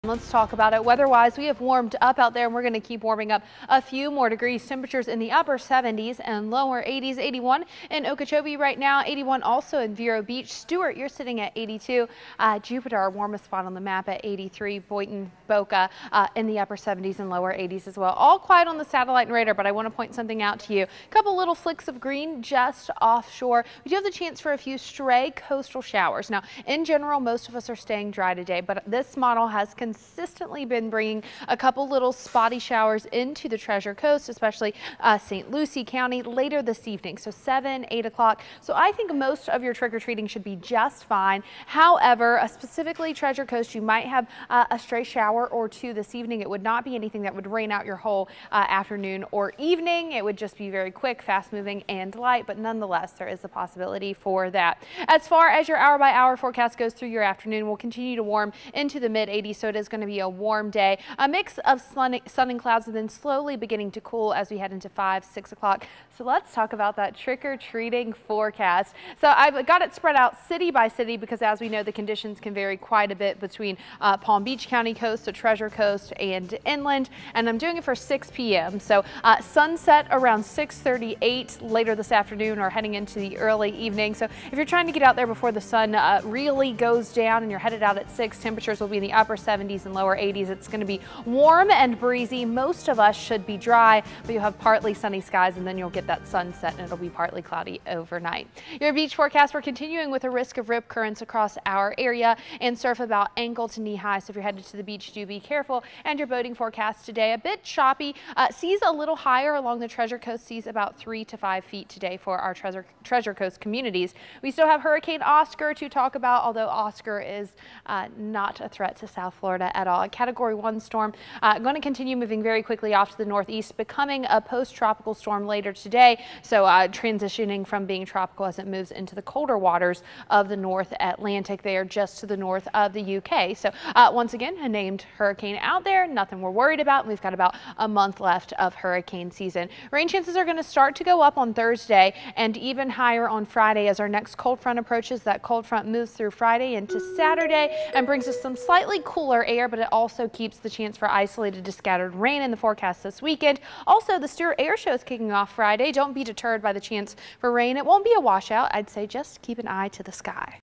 Let's talk about it. Weather-wise, we have warmed up out there, and we're going to keep warming up a few more degrees. Temperatures in the upper 70s and lower 80s. 81 in Okeechobee right now. 81 also in Vero Beach. Stewart, you're sitting at 82. Jupiter, our warmest spot on the map, at 83. Boynton, Boca in the upper 70s and lower 80s as well. All quiet on the satellite and radar, but I want to point something out to you. A couple little flicks of green just offshore. We do have the chance for a few stray coastal showers. Now, in general, most of us are staying dry today, but this model has consistently been bringing a couple little spotty showers into the Treasure Coast, especially St. Lucie County later this evening, so 7, 8 o'clock. So I think most of your trick-or-treating should be just fine. However, specifically Treasure Coast, you might have a stray shower or two this evening. It would not be anything that would rain out your whole afternoon or evening. It would just be very quick, fast-moving, and light, but nonetheless, there is a possibility for that. As far as your hour-by-hour forecast goes through your afternoon, we'll continue to warm into the mid-80s, so it is going to be a warm day. A mix of sun and clouds, and then slowly beginning to cool as we head into 5, 6 o'clock. So let's talk about that trick-or-treating forecast. So I've got it spread out city by city because, as we know, the conditions can vary quite a bit between Palm Beach County coast, the Treasure Coast, and inland. And I'm doing it for 6 p.m. So sunset around 6:38 later this afternoon or heading into the early evening. So if you're trying to get out there before the sun really goes down and you're headed out at 6, temperatures will be in the upper 70s and lower 80s. It's going to be warm and breezy. Most of us should be dry, but you'll have partly sunny skies, and then you'll get that sunset and it'll be partly cloudy overnight. Your beach forecast, we're continuing with a risk of rip currents across our area and surf about ankle to knee high. So if you're headed to the beach, do be careful. And your boating forecast today, a bit choppy. Seas a little higher along the Treasure Coast, seas about 3 to 5 feet today for our Treasure Coast communities. We still have Hurricane Oscar to talk about, although Oscar is not a threat to South Florida at all. A Category 1 storm going to continue moving very quickly off to the northeast, becoming a post-tropical storm later today. So transitioning from being tropical as it moves into the colder waters of the North Atlantic. They are just to the north of the UK. So once again, a named hurricane out there. Nothing we're worried about. We've got about a month left of hurricane season. Rain chances are going to start to go up on Thursday and even higher on Friday as our next cold front approaches. That cold front moves through Friday into Saturday and brings us some slightly cooler air, but it also keeps the chance for isolated to scattered rain in the forecast this weekend. Also, the Stewart Air Show is kicking off Friday. Don't be deterred by the chance for rain. It won't be a washout. I'd say just keep an eye to the sky.